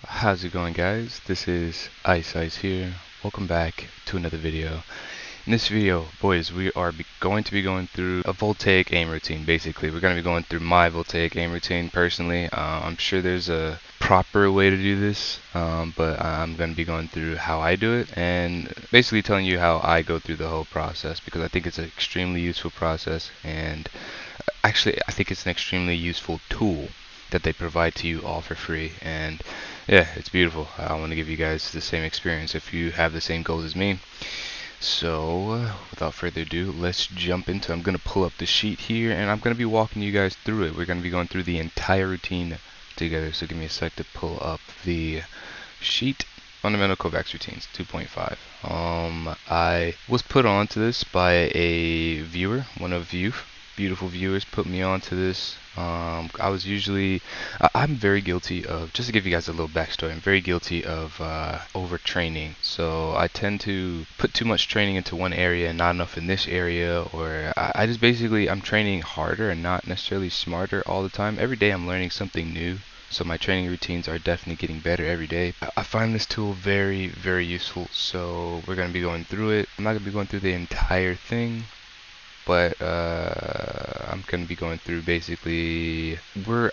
How's it going, guys? This is Ice here. Welcome back to another video. In this video, boys, we are going to be going through a Voltaic aim routine. Basically, we're going to be going through my Voltaic aim routine personally. I'm sure there's a proper way to do this, but I'm going to be going through how I do it and basically telling you how I go through the whole process, because I think it's an extremely useful process, and actually I think it's an extremely useful tool that they provide to you all for free. And yeah, it's beautiful. I want to give you guys the same experience if you have the same goals as me. So without further ado, let's jump into it. I'm going to pull up the sheet here and I'm going to be walking you guys through it. We're going to be going through the entire routine together, so give me a sec to pull up the sheet. Fundamental Kovaaks routines 2.5. I was put onto this by a viewer. One of you beautiful viewers put me onto this. I'm very guilty of, just to give you guys a little backstory, I'm very guilty of overtraining. So I tend to put too much training into one area and not enough in this area, or I just basically, I'm training harder and not necessarily smarter all the time. Every day I'm learning something new. So my training routines are definitely getting better every day. I find this tool very, very useful. So we're going to be going through it. I'm not going to be going through the entire thing, but I'm going to be going through basically,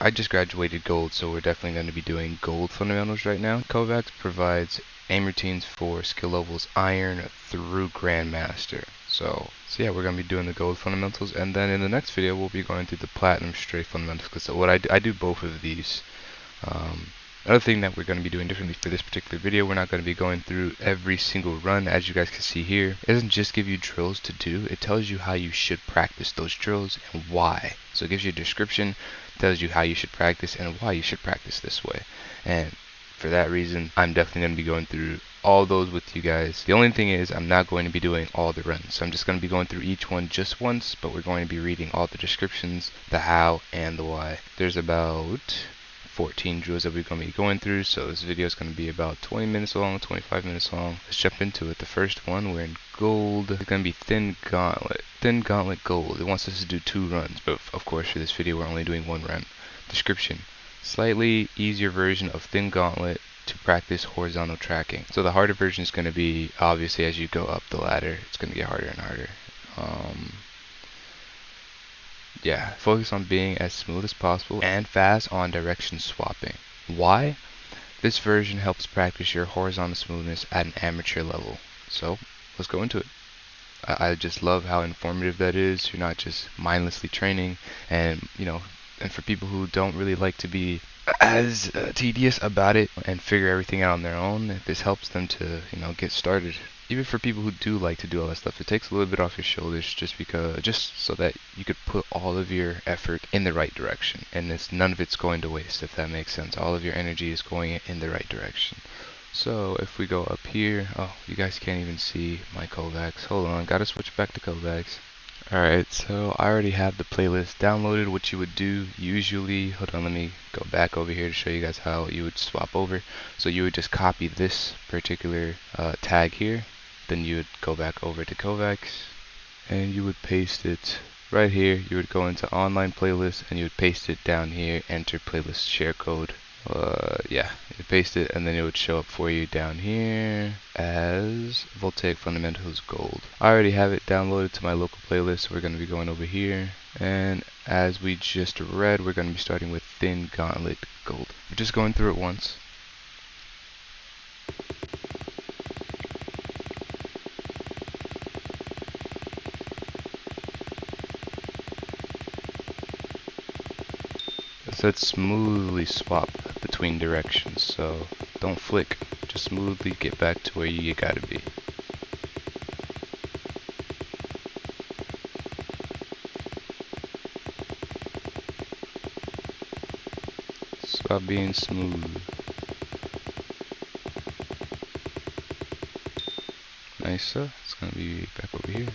I just graduated gold, so we're definitely going to be doing gold fundamentals right now. Kovaaks provides aim routines for skill levels iron through Grandmaster. So yeah, we're going to be doing the gold fundamentals, and then in the next video we'll be going through the platinum straight fundamentals, because what I do both of these. Another thing that we're going to be doing differently for this particular video, we're not going to be going through every single run. As you guys can see here, it doesn't just give you drills to do, it tells you how you should practice those drills and why. So it gives you a description, tells you how you should practice and why you should practice this way. And for that reason, I'm definitely going to be going through all those with you guys. The only thing is, I'm not going to be doing all the runs. So I'm just going to be going through each one just once, but we're going to be reading all the descriptions, the how and the why. There's about 14 drills that we're going to be going through, so this video is going to be about 20 minutes long, 25 minutes long. Let's jump into it. The first one, we're in gold. It's going to be thin gauntlet gold. It wants us to do 2 runs, but of course for this video we're only doing 1 run. Description: slightly easier version of thin gauntlet to practice horizontal tracking. So the harder version is going to be, obviously, as you go up the ladder, it's going to get harder and harder. Yeah, focus on being as smooth as possible and fast on direction swapping. Why? This version helps practice your horizontal smoothness at an amateur level. So let's go into it. I just love how informative that is. You're not just mindlessly training, and and for people who don't really like to be as tedious about it and figure everything out on their own, this helps them to get started. Even for people who do like to do all that stuff, it takes a little bit off your shoulders, just so that you could put all of your effort in the right direction, and none of it's going to waste, if that makes sense. All of your energy is going in the right direction. So if we go up here, oh, you guys can't even see my Kovaaks. Hold on, gotta switch back to Kovaaks. Alright, so I already have the playlist downloaded. What you would do usually, hold on, let me go back over here to show you guys how you would swap over. So you would just copy this particular tag here, then you would go back over to Kovaaks and you would paste it right here. You would go into online playlist and you would paste it down here, enter playlist share code. Yeah, you paste it and then it would show up for you down here as Voltaic Fundamentals Gold. I already have it downloaded to my local playlist, so we're going to be going over here, and as we just read, we're going to be starting with Thin Gauntlet Gold. We're just going through it once. So it's smoothly swap between directions, so don't flick, just smoothly get back to where you gotta be. Stop being smooth. Nice, so it's gonna be back over here.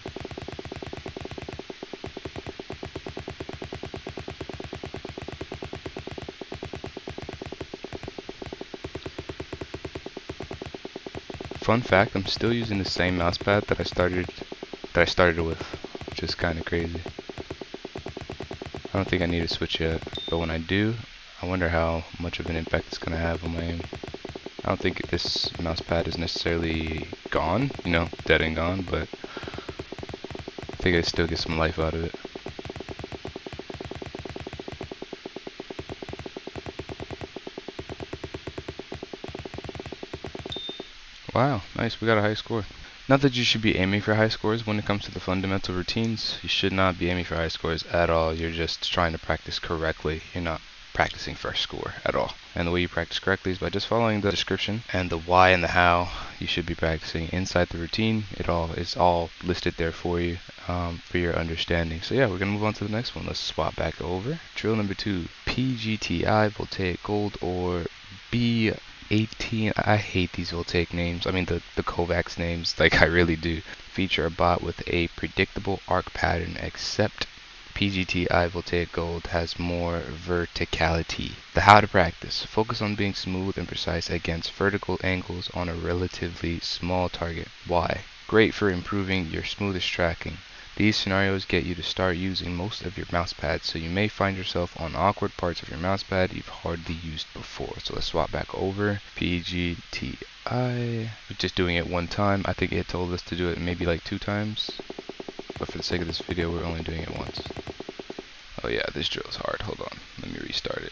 Fun fact, I'm still using the same mouse pad that I started with, which is kind of crazy. I don't think I need to switch yet, but when I do, I wonder how much of an impact it's going to have on my aim. I don't think this mouse pad is necessarily gone, you know, dead and gone, but I think I still get some life out of it. Wow, nice, we got a high score. Not that you should be aiming for high scores when it comes to the fundamental routines. You should not be aiming for high scores at all. You're just trying to practice correctly. You're not practicing for a score at all. And the way you practice correctly is by just following the description and the why and the how you should be practicing inside the routine. It all is all listed there for you, for your understanding. So yeah, we're gonna move on to the next one. Let's swap back over. Drill number 2: PGTI, Voltaic Gold, or B18. I hate these Voltaic names. I mean the Kovaaks names, like I really do. Feature a bot with a predictable arc pattern, except PGTI Voltaic Gold has more verticality. The how to practice: focus on being smooth and precise against vertical angles on a relatively small target. Why? Great for improving your smoothest tracking. These scenarios get you to start using most of your mouse pad, so you may find yourself on awkward parts of your mouse pad you've hardly used before. So let's swap back over. PGTI. We're just doing it one time. I think it told us to do it maybe like 2 times. But for the sake of this video, we're only doing it once. Oh yeah, this drill is hard. Hold on. Let me restart it.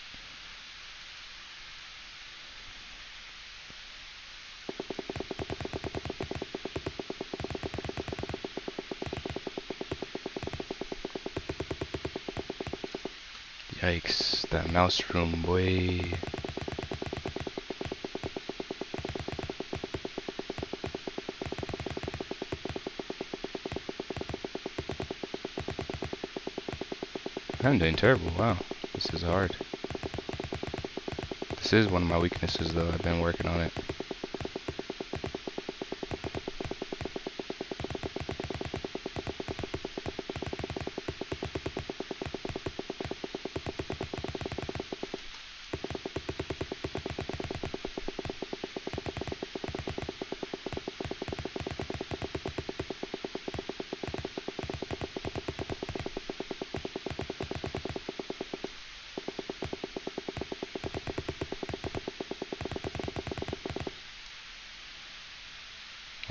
Yikes, that mouse room, boy. I'm doing terrible. Wow, this is hard. This is one of my weaknesses though. I've been working on it.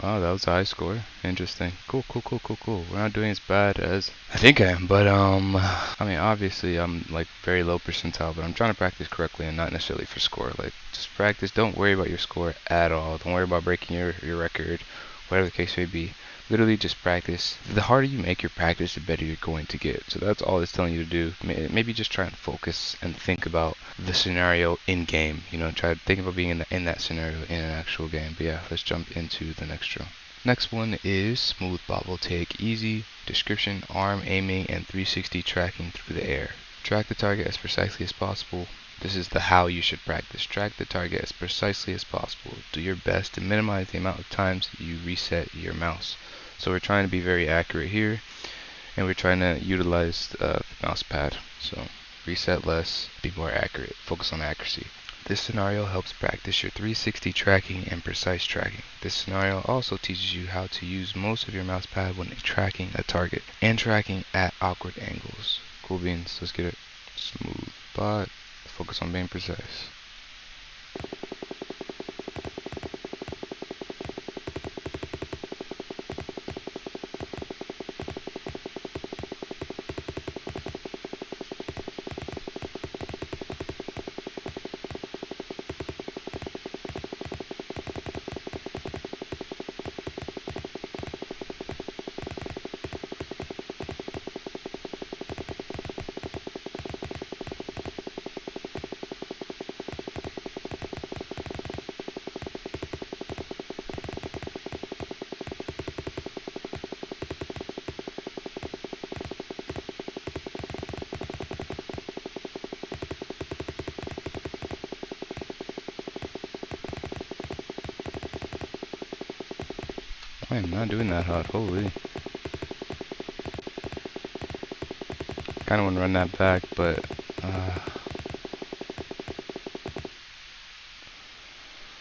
Wow, that was a high score. Interesting. Cool. We're not doing as bad as I think I am, but I mean, obviously I'm like very low percentile, but I'm trying to practice correctly and not necessarily for score. Like, just practice. Don't worry about your score at all. Don't worry about breaking your record, whatever the case may be. Literally just practice. The harder you make your practice, the better you're going to get. So that's all it's telling you to do. Maybe just try and focus and think about the scenario in game. You know, try to think about being in that scenario in an actual game. But yeah, let's jump into the next drill. Next one is smooth bot Voltaic easy. Description: arm aiming and 360 tracking through the air. Track the target as precisely as possible. This is the how you should practice. Track the target as precisely as possible. Do your best to minimize the amount of times you reset your mouse. So we're trying to be very accurate here, and we're trying to utilize the mouse pad. So reset less, be more accurate, focus on accuracy. This scenario helps practice your 360 tracking and precise tracking. This scenario also teaches you how to use most of your mouse pad when tracking a target and tracking at awkward angles. Cool beans, let's get it. Smooth bot, focus on being precise. I am not doing that hot, holy. Kind of want to run that back, but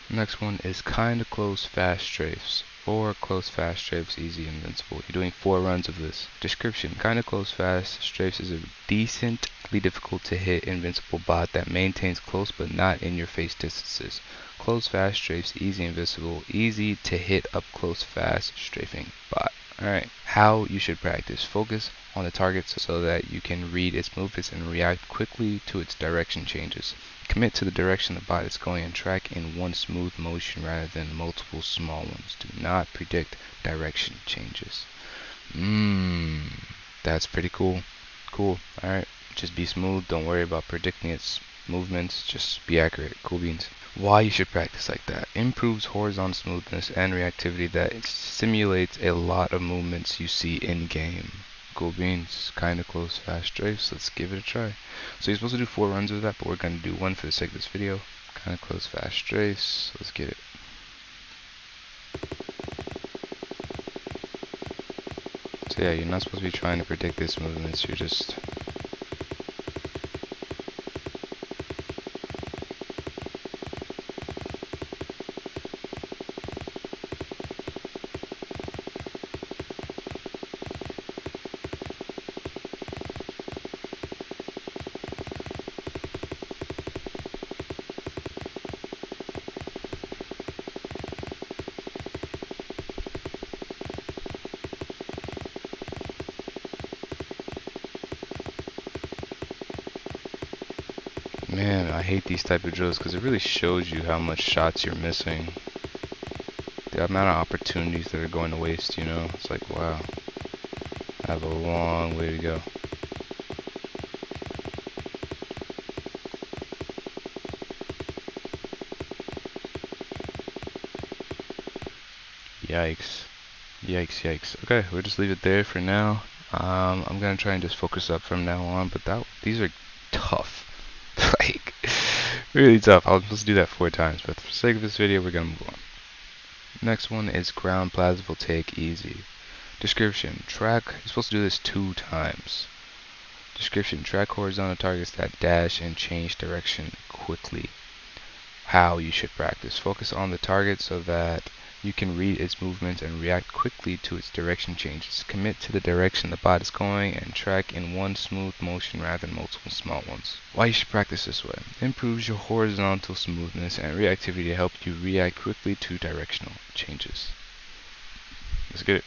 next one is kind of close fast strafes. 4 close fast strafes, easy, invincible. You're doing 4 runs of this. Description: kinda close fast strafes is a decently difficult to hit invincible bot that maintains close but not in your face distances. Close fast strafes, easy, invincible, easy to hit up close fast strafing bot. Alright, how you should practice. Focus on the target so that you can read its movements and react quickly to its direction changes. Commit to the direction the bot is going and track in one smooth motion rather than multiple small ones. Do not predict direction changes. That's pretty cool. Cool. Alright, just be smooth. Don't worry about predicting its movements. Just be accurate. Cool beans. Why you should practice like that: improves horizontal smoothness and reactivity that simulates a lot of movements you see in game. Cool beans. Kinda close fast strafes. Let's give it a try. So you're supposed to do 4 runs of that, but we're gonna do 1 for the sake of this video. Kinda close fast strafes. Let's get it. So yeah, you're not supposed to be trying to predict its movements. You're just Man, I hate these type of drills because it really shows you how much shots you're missing. The amount of opportunities that are going to waste, you know? It's like, wow. I have a long way to go. Yikes. Yikes, yikes. Okay, we'll just leave it there for now. I'm gonna try and just focus up from now on, but these are tough. Like, really tough. I was supposed to do that 4 times, but for the sake of this video, we're gonna move on. Next one is ground plasma Voltaic, easy. Description: track. You're supposed to do this 2 times. Description: track horizontal targets that dash and change direction quickly. How you should practice: focus on the target so that you can read its movements and react quickly to its direction changes. Commit to the direction the bot is going and track in one smooth motion rather than multiple small ones. Why you should practice this way: improves your horizontal smoothness and reactivity to help you react quickly to directional changes. Let's get it.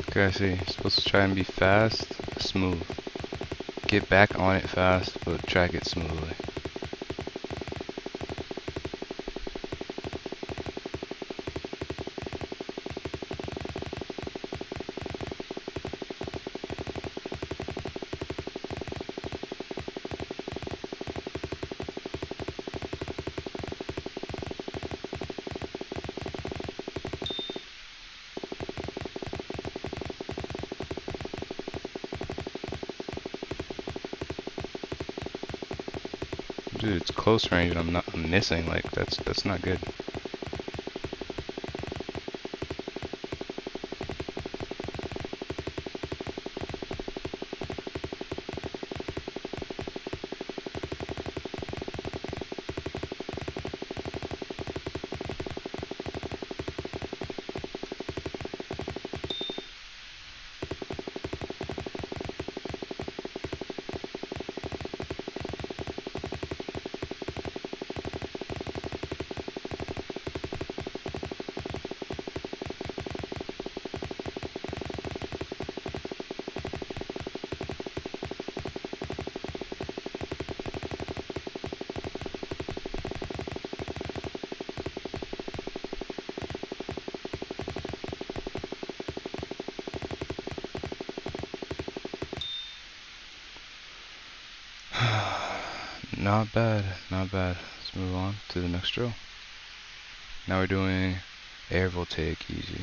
Okay, I see. You're supposed to try and be fast, smooth. Get back on it fast, but track it smoothly. Dude, it's close range and I'm missing. Like, that's not good. not bad, not bad. Let's move on to the next drill. Now we're doing air voltaic easy.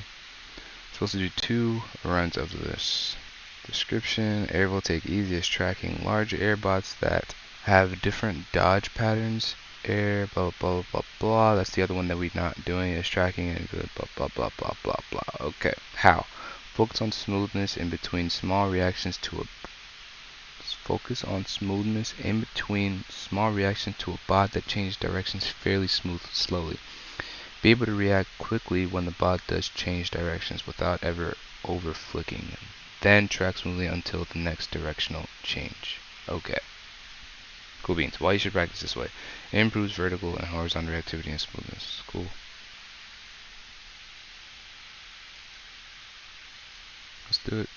Supposed to do 2 runs of this. Description: air voltaic easy is tracking larger airbots that have different dodge patterns. Air blah blah blah blah. That's the other one that we're not doing, is tracking and good blah blah blah blah blah blah. Okay. How? Focus on smoothness in between small reactions to a bot that changes directions fairly slowly. Be able to react quickly when the bot does change directions without ever over flicking. Then track smoothly until the next directional change. Okay. Cool beans. Why you should practice this way. It improves vertical and horizontal reactivity and smoothness. Cool. Let's do it.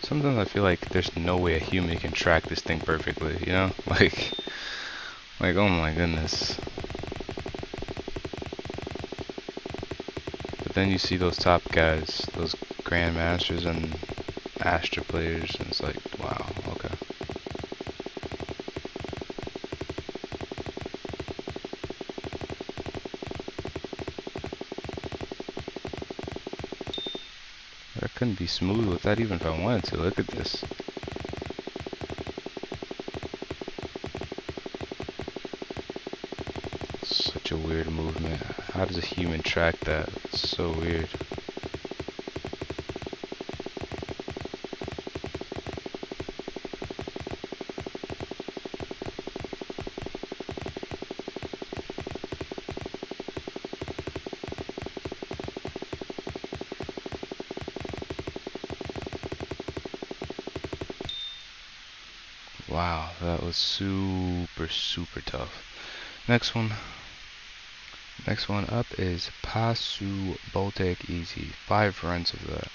Sometimes I feel like there's no way a human can track this thing perfectly, you know? Like oh my goodness. But then you see those top guys, those Grandmasters and Astra players, and it's like, wow, okay. I couldn't be smooth with that even if I wanted to. Look at this. Such a weird movement. How does a human track that? It's so weird. Wow, that was super tough. Next one up is Pasu Voltaic Easy. 5 runs of that.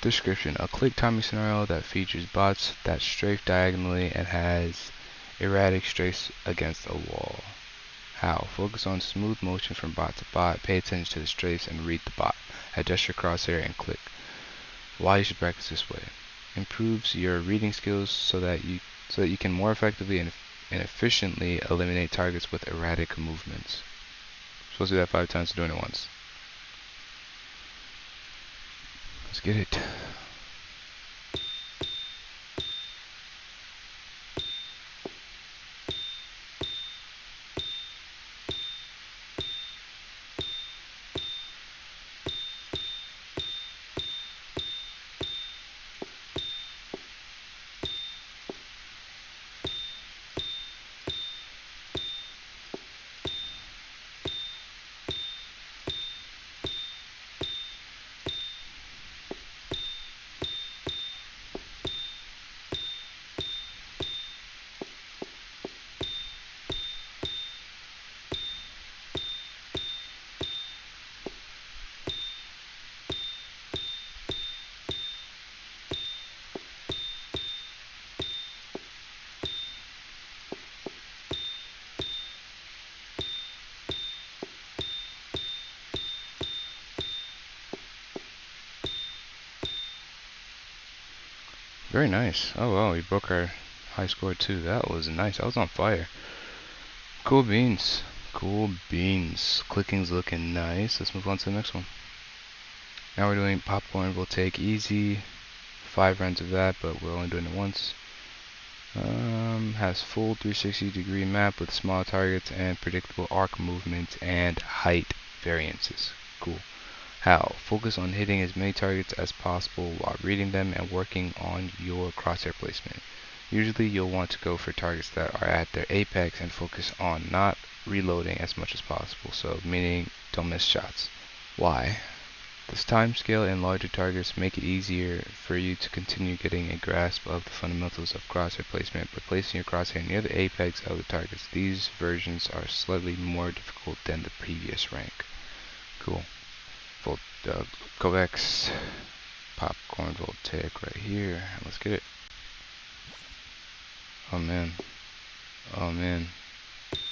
Description: a click timing scenario that features bots that strafe diagonally and has erratic strafes against a wall. How? Focus on smooth motion from bot to bot. Pay attention to the strafes and read the bot. Adjust your crosshair and click. Why you should practice this way. Improves your reading skills so that you can more effectively and efficiently eliminate targets with erratic movements. Supposed to do that 5 times to doing it once. Let's get it. Very nice. Oh wow, we broke our high score too. That was nice. I was on fire. Cool beans. Cool beans. Clicking's looking nice. Let's move on to the next one. Now we're doing popcorn Voltaic easy. 5 rounds of that, but we're only doing it once. Has full 360-degree map with small targets and predictable arc movement and height variances. Cool. How? Focus on hitting as many targets as possible while reading them and working on your crosshair placement. Usually you'll want to go for targets that are at their apex and focus on not reloading as much as possible, so meaning don't miss shots. Why? This time scale and larger targets make it easier for you to continue getting a grasp of the fundamentals of crosshair placement by placing your crosshair near the apex of the targets. These versions are slightly more difficult than the previous rank. Cool. Kovaaks popcorn Voltaic right here. Let's get it. Oh man. Oh man.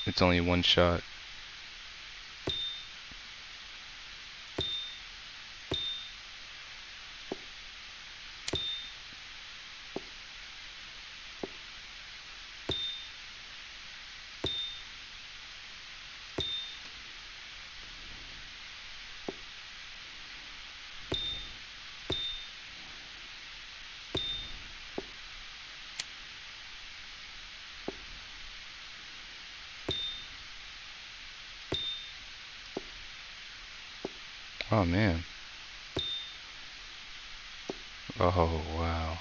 It's only one shot. Oh man. Oh wow.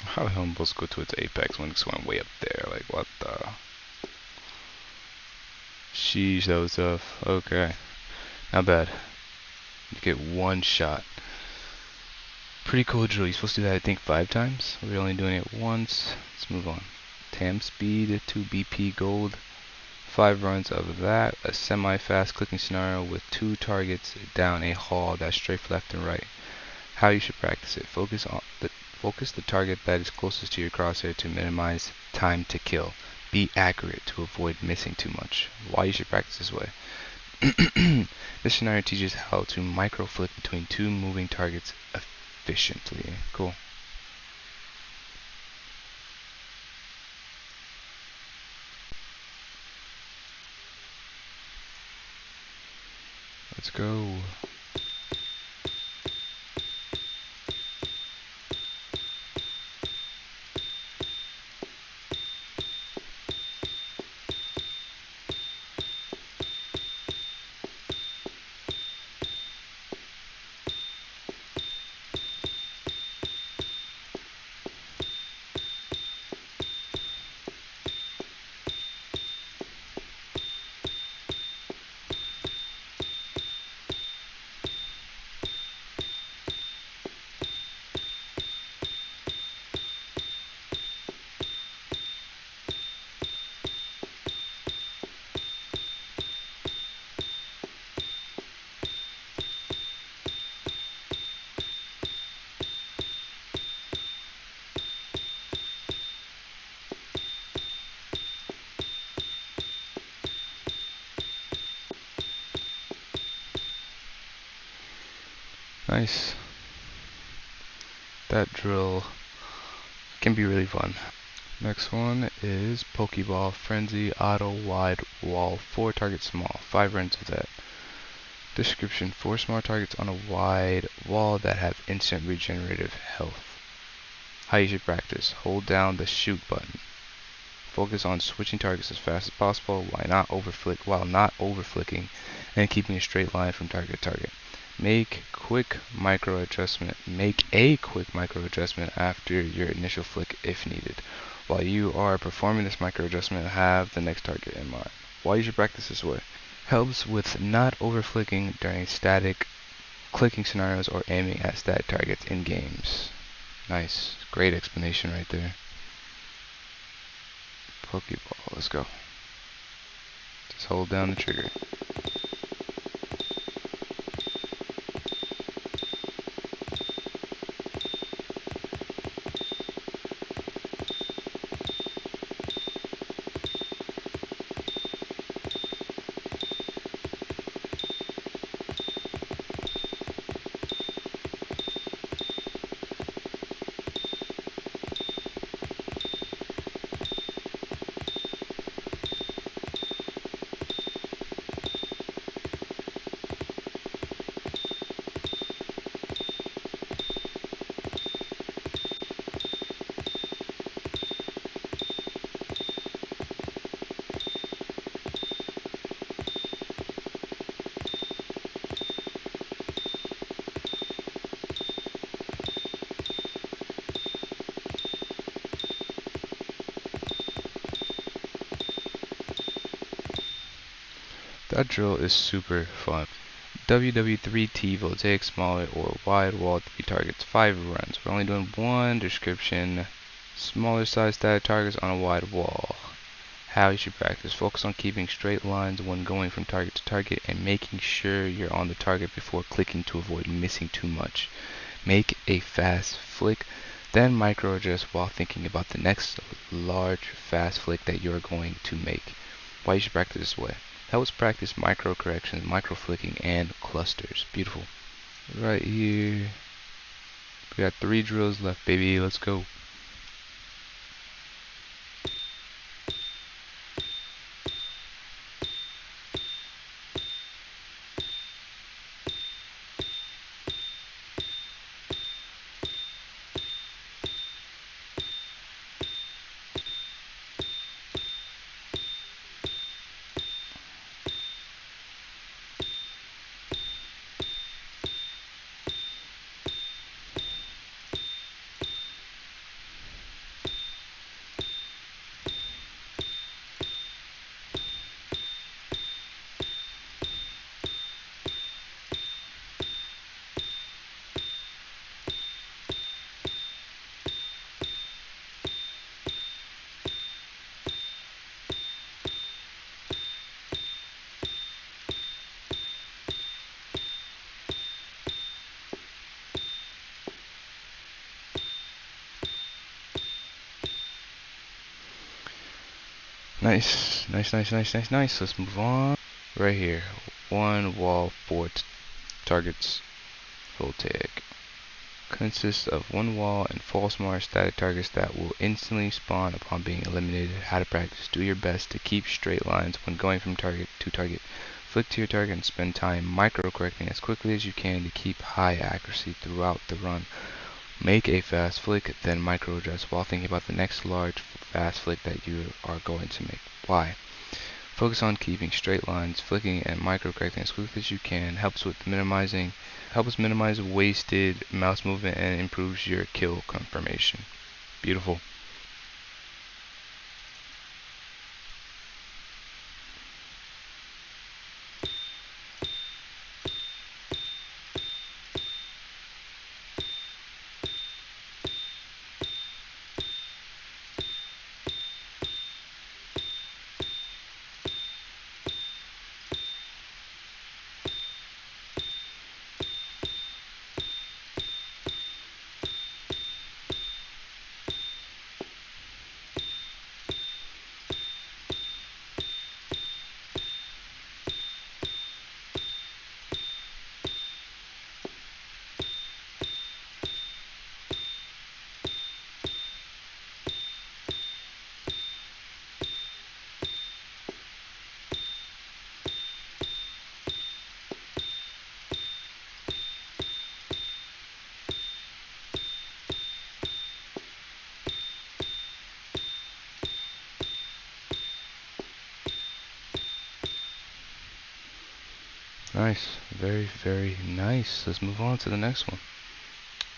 How the hell am I supposed to go to its apex when it's going way up there? Like what the? Sheesh, that was tough. Okay. Not bad. You get one shot. Pretty cool drill. You're supposed to do that I think 5 times. We're only doing it once. Let's move on. Tam speed, 2 BP gold. 5 runs of that. A semi-fast clicking scenario with 2 targets down a hall that's strafe left and right. How you should practice it. Focus the target that is closest to your crosshair to minimize time to kill. Be accurate to avoid missing too much. Why you should practice this way. This scenario teaches how to micro flick between 2 moving targets efficiently. Cool. Let's go. Nice. That drill can be really fun. Next one is Pokeball Frenzy Auto Wide Wall 4 target small. 5 runs of that. Description: 4 small targets on a wide wall that have instant regenerative health. How you should practice: hold down the shoot button. Focus on switching targets as fast as possible while not over-flicking and keeping a straight line from target to target. Make a quick micro adjustment after your initial flick if needed. While you are performing this micro adjustment, have the next target in mind. Why you should practice this way: helps with not over-flicking during static clicking scenarios or aiming at static targets in games. Nice. Great explanation right there. Pokeball, let's go. Just hold down the trigger. That drill is super fun. WW3T Voltaic smaller or wide wall 3 targets, 5 runs. We're only doing one description. Smaller size static targets on a wide wall How you should practice. Focus on keeping straight lines when going from target to target and making sure you're on the target before clicking to avoid missing too much. Make a fast flick, then micro adjust while thinking about the next large fast flick that you're going to make. Why you should practice this way. Helps practice micro corrections, micro flicking, and clusters. Beautiful. Right here. We got 3 drills left, baby. Let's go. Nice. Let's move on. Right here. 1 wall, 4 targets. Voltaic. Consists of 1 wall and false mark static targets that will instantly spawn upon being eliminated. How to practice. Do your best to keep straight lines when going from target to target. Flick to your target and spend time micro-correcting as quickly as you can to keep high accuracy throughout the run. Make a fast flick, then micro adjust while thinking about the next large fast flick that you are going to make. Why? Focus on keeping straight lines, flicking and micro correcting as quickly as you can. Helps minimize wasted mouse movement and improves your kill confirmation. Beautiful. Nice. Very nice. Let's move on to the next one.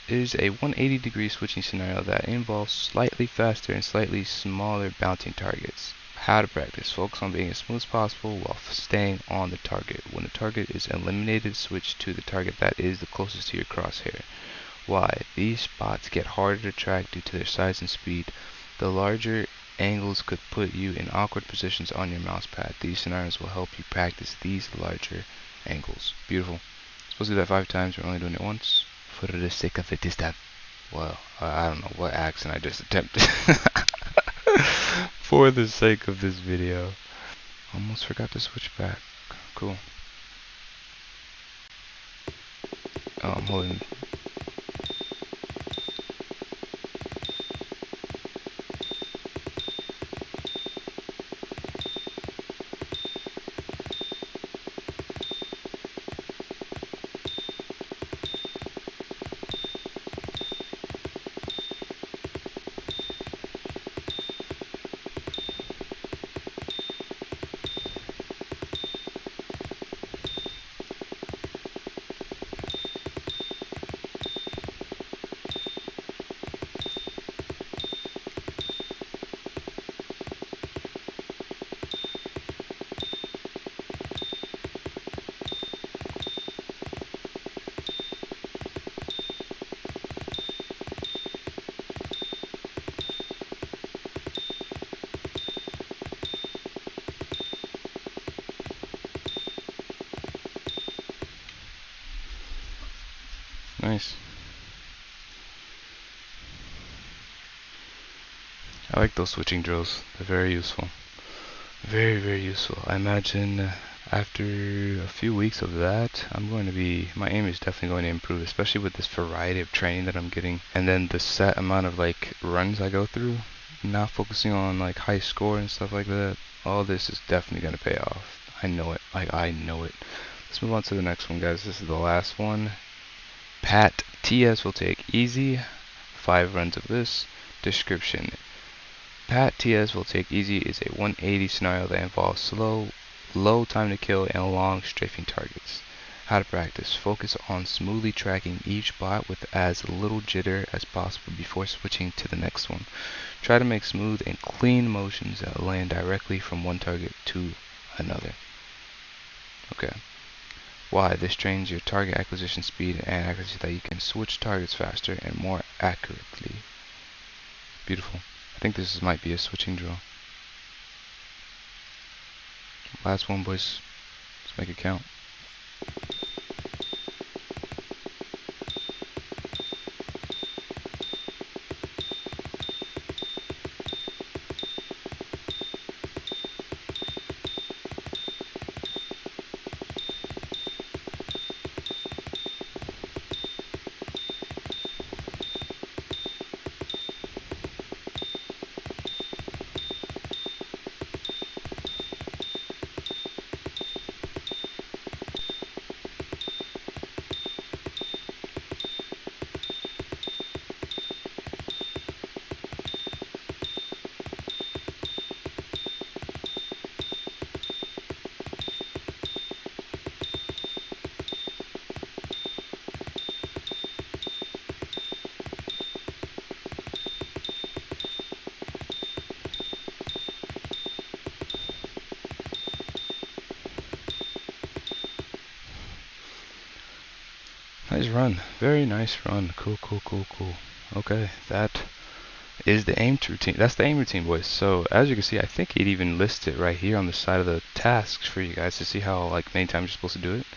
It is a 180-degree switching scenario that involves slightly faster and slightly smaller bouncing targets. How to practice. Focus on being as smooth as possible while staying on the target. When the target is eliminated, switch to the target that is the closest to your crosshair. Why? These spots get harder to track due to their size and speed. The larger angles could put you in awkward positions on your mouse pad. These scenarios will help you practice these larger angles. Beautiful. Supposed to do that 5 times, we're only doing it once. For the sake of it this time. Well, I don't know what accent I just attempted. For the sake of this video. Almost forgot to switch back. Cool. Oh, I'm holding. I like those switching drills. They're very useful. Very, very useful. I imagine after a few weeks of that, my aim is definitely going to improve, especially with this variety of training that I'm getting, and then the set amount of like runs I go through, not focusing on like high score and stuff like that. All this is definitely going to pay off. I know it. Like, I know it. Let's move on to the next one, guys. This is the last one. Pat TS will take easy. 5 runs of this. Description. Pat TS will take easy is a 180 scenario that involves slow, low time to kill and long strafing targets. How to practice. Focus on smoothly tracking each bot with as little jitter as possible before switching to the next one. Try to make smooth and clean motions that land directly from one target to another. Okay. Why? This trains your target acquisition speed and accuracy that you can switch targets faster and more accurately. Beautiful. I think this might be a switching drill. Last one, boys. Let's make it count. Nice run. Very nice run. Cool, cool, cool, cool. Okay, that is the aim routine. That's the aim routine, boys. So as you can see, I think it even lists it right here on the side of the tasks for you guys to see how like many times you're supposed to do it.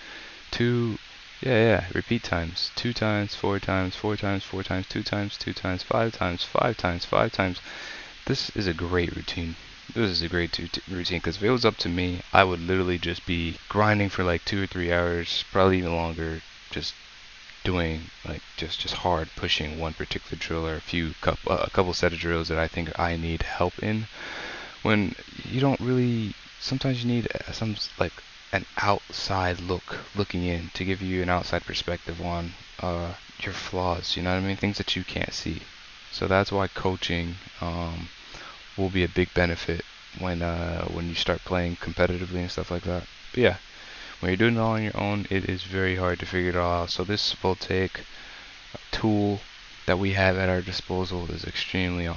Repeat times. 2 times, 4 times, 4 times, 4 times, 2 times, 2 times, 5 times, 5 times, 5 times. This is a great routine. This is a great routine because if it was up to me, I would literally just be grinding for like 2 or 3 hours, probably even longer, just doing like just hard pushing one particular drill or a couple set of drills that I think I need help in. When you don't really, sometimes you need some like an outside looking in to give you an outside perspective on your flaws. You know what I mean? Things that you can't see. So that's why coaching will be a big benefit when you start playing competitively and stuff like that. But yeah. When you're doing it all on your own, it is very hard to figure it all out. So this Voltaic tool that we have at our disposal is extremely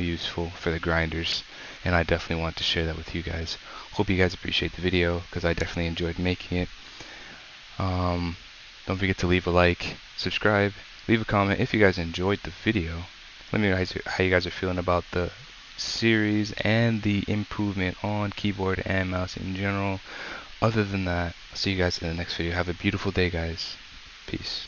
useful for the grinders, and I definitely want to share that with you guys. Hope you guys appreciate the video because I definitely enjoyed making it. Don't forget to leave a like, subscribe, leave a comment if you guys enjoyed the video. Let me know how you guys are feeling about the series and the improvement on keyboard and mouse in general. Other than that, I'll see you guys in the next video. Have a beautiful day, guys. Peace.